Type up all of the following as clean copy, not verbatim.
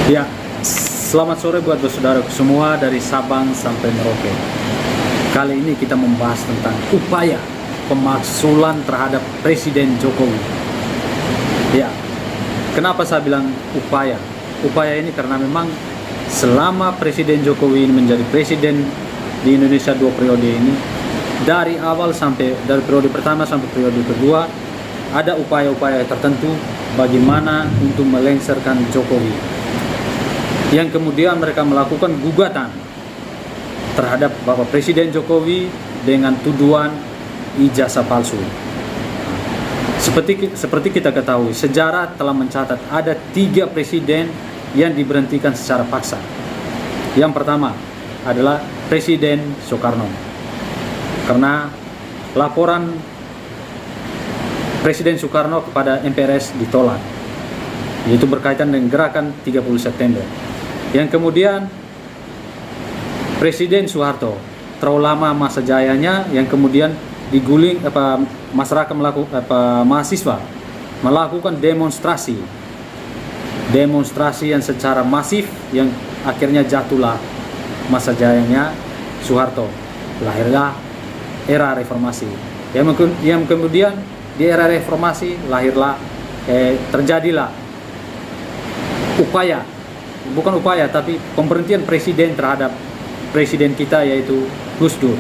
Ya, selamat sore buat saudaraku semua dari Sabang sampai Merauke. Kali ini kita membahas tentang upaya pemaksulan terhadap Presiden Jokowi. Ya, kenapa saya bilang upaya? Upaya ini karena memang selama Presiden Jokowi ini menjadi presiden di Indonesia 2 periode ini, dari awal sampai dari periode pertama sampai periode kedua, ada upaya-upaya tertentu bagaimana untuk melengsarkan Jokowi. Yang kemudian mereka melakukan gugatan terhadap Bapak Presiden Jokowi dengan tuduhan ijazah palsu. Seperti kita ketahui, sejarah telah mencatat ada 3 presiden yang diberhentikan secara paksa. Yang pertama adalah Presiden Soekarno, karena laporan Presiden Soekarno kepada MPRS ditolak, yaitu berkaitan dengan gerakan 30 September. Yang kemudian Presiden Soeharto, terlalu lama masa jayanya, yang kemudian diguling masyarakat mahasiswa melakukan demonstrasi yang secara masif, yang akhirnya jatuhlah masa jayanya Soeharto, lahirlah era reformasi. Yang kemudian di era reformasi terjadilah tapi pemberhentian presiden terhadap presiden kita, yaitu Gus Dur.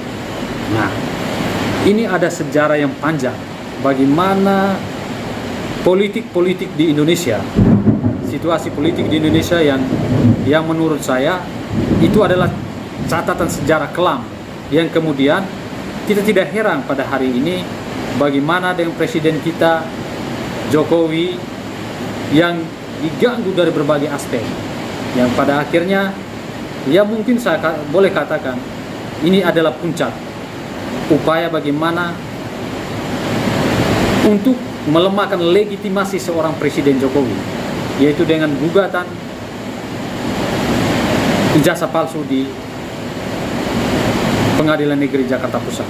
Nah, ini ada sejarah yang panjang bagaimana politik di Indonesia, situasi politik di Indonesia yang menurut saya itu adalah catatan sejarah kelam, yang kemudian kita tidak heran pada hari ini bagaimana dengan presiden kita Jokowi yang diganggu dari berbagai aspek, yang pada akhirnya ya mungkin saya boleh katakan ini adalah puncak upaya bagaimana untuk melemahkan legitimasi seorang Presiden Jokowi, yaitu dengan gugatan ijazah palsu di Pengadilan Negeri Jakarta Pusat.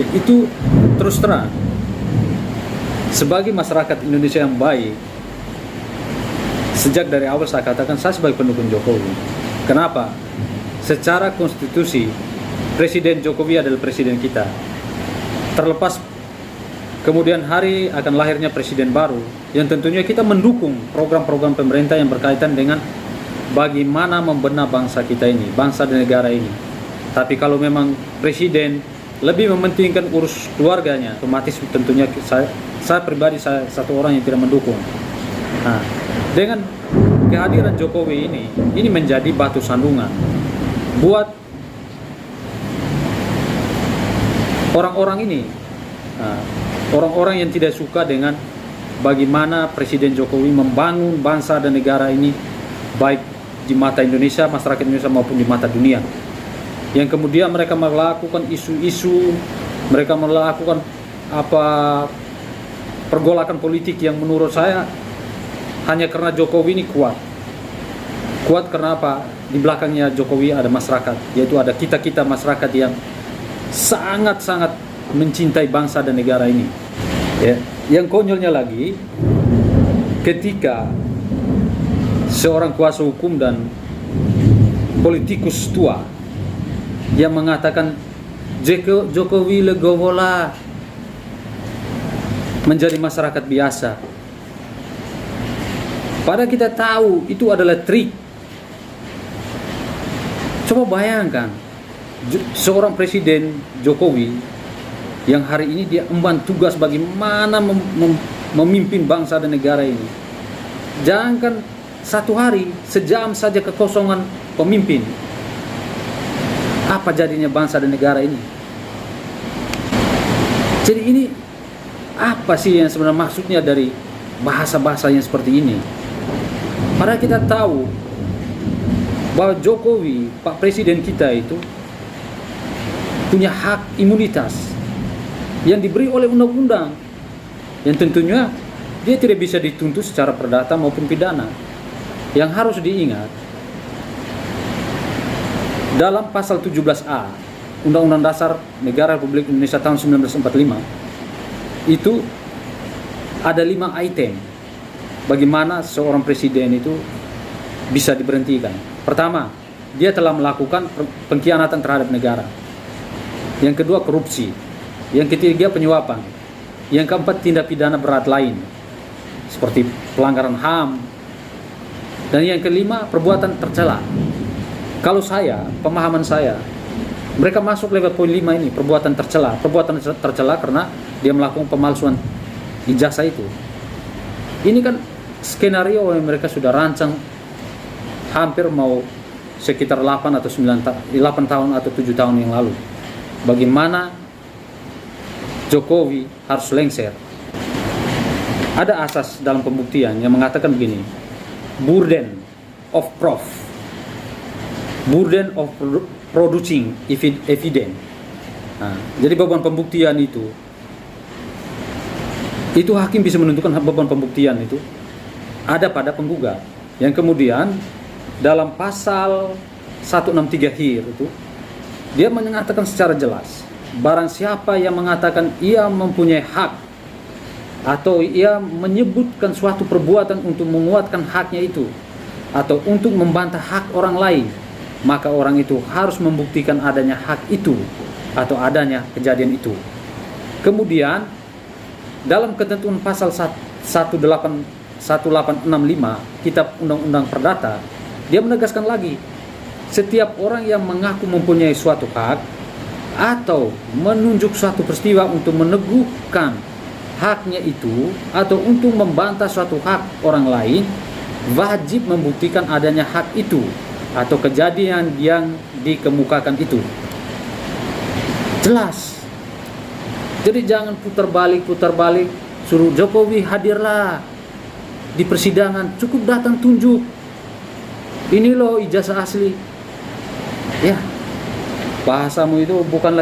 Ya, itu terus terang sebagai masyarakat Indonesia yang baik, sejak dari awal saya katakan saya sebagai pendukung Jokowi. Kenapa? Secara konstitusi Presiden Jokowi adalah presiden kita. Terlepas kemudian hari akan lahirnya presiden baru, yang tentunya kita mendukung program-program pemerintah yang berkaitan dengan bagaimana membenahi bangsa kita ini, bangsa dan negara ini. Tapi kalau memang presiden lebih mementingkan urus keluarganya, otomatis tentunya saya pribadi satu orang yang tidak mendukung. Nah, dengan kehadiran Jokowi ini menjadi batu sandungan buat orang-orang ini, orang-orang yang tidak suka dengan bagaimana Presiden Jokowi membangun bangsa dan negara ini, baik di mata Indonesia, masyarakat Indonesia maupun di mata dunia. Yang kemudian mereka melakukan isu-isu, mereka melakukan pergolakan politik yang menurut saya hanya karena Jokowi ini kuat karena apa? Di belakangnya Jokowi ada masyarakat, yaitu ada kita masyarakat yang sangat-sangat mencintai bangsa dan negara ini. Ya. Yang konyolnya lagi, ketika seorang kuasa hukum dan politikus tua yang mengatakan Jokowi legowola menjadi masyarakat biasa, padahal kita tahu itu adalah trik. Coba bayangkan seorang Presiden Jokowi yang hari ini dia emban tugas bagaimana memimpin bangsa dan negara ini. Jangankan satu hari, sejam saja kekosongan pemimpin, apa jadinya bangsa dan negara ini? Jadi ini apa sih yang sebenarnya maksudnya dari bahasa-bahasa yang seperti ini? Padahal kita tahu bahwa Jokowi, Pak Presiden kita itu punya hak imunitas yang diberi oleh undang-undang, yang tentunya dia tidak bisa dituntut secara perdata maupun pidana. Yang harus diingat, dalam pasal 17A Undang-Undang Dasar Negara Republik Indonesia tahun 1945 itu ada 5 item bagaimana seorang presiden itu bisa diberhentikan. Pertama, dia telah melakukan pengkhianatan terhadap negara. Yang kedua, korupsi. Yang ketiga, penyuapan. Yang keempat, tindak pidana berat lain seperti pelanggaran HAM. Dan yang kelima, perbuatan tercela. Kalau pemahaman saya, mereka masuk lewat poin 5 ini, perbuatan tercela. Perbuatan tercela karena dia melakukan pemalsuan ijazah itu. Ini kan skenario yang mereka sudah rancang hampir mau sekitar 8 tahun atau 7 tahun yang lalu. Bagaimana Jokowi harus lengser. Ada asas dalam pembuktian yang mengatakan begini, burden of proof, burden of producing evidence. Nah, jadi beban pembuktian itu hakim bisa menentukan beban pembuktian itu ada pada penggugat, yang kemudian dalam pasal 163 HIR itu dia menyatakan secara jelas, barang siapa yang mengatakan ia mempunyai hak atau ia menyebutkan suatu perbuatan untuk menguatkan haknya itu atau untuk membantah hak orang lain, maka orang itu harus membuktikan adanya hak itu atau adanya kejadian itu. Kemudian dalam ketentuan pasal 1865 Kitab Undang-Undang Perdata, dia menegaskan lagi, setiap orang yang mengaku mempunyai suatu hak atau menunjuk suatu peristiwa untuk meneguhkan haknya itu atau untuk membantah suatu hak orang lain, wajib membuktikan adanya hak itu atau kejadian yang dikemukakan itu. Jelas. Jadi jangan putar balik, suruh Jokowi hadirlah di persidangan, cukup datang tunjuk, ini loh ijazah asli. Ya, bahasamu itu bukan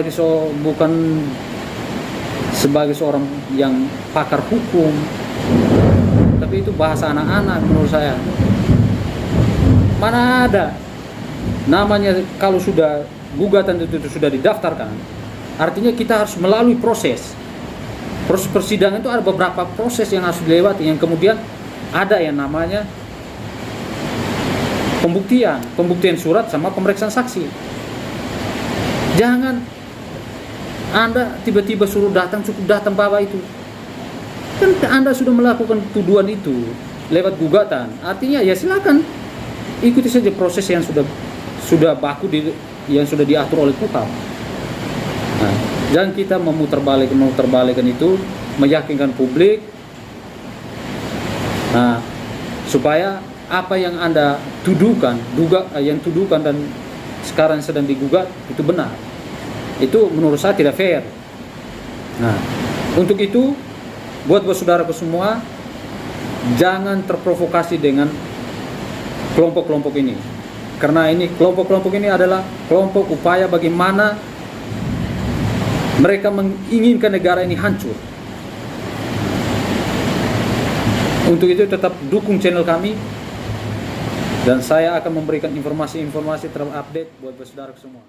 sebagai seorang yang pakar hukum, tapi itu bahasa anak-anak menurut saya. Mana ada namanya, kalau sudah gugatan itu sudah didaftarkan, artinya kita harus melalui proses persidangan. Itu ada beberapa proses yang harus dilewati, yang kemudian ada yang namanya pembuktian surat sama pemeriksaan saksi. Jangan Anda tiba-tiba suruh datang, cukup datang bawa itu. Kan Anda sudah melakukan tuduhan itu lewat gugatan. Artinya ya silakan ikuti saja proses yang sudah baku yang sudah diatur oleh KUHAP. Nah, jangan kita memutarbalikkan itu, meyakinkan publik. Nah, supaya apa yang Anda tuduhkan dan sekarang sedang digugat itu benar. Itu menurut saya tidak fair. Nah, untuk itu buat saudaraku semua, jangan terprovokasi dengan kelompok-kelompok ini. Karena kelompok-kelompok ini adalah kelompok upaya bagaimana mereka menginginkan negara ini hancur. Untuk itu tetap dukung channel kami, dan saya akan memberikan informasi-informasi terupdate buat saudara semua.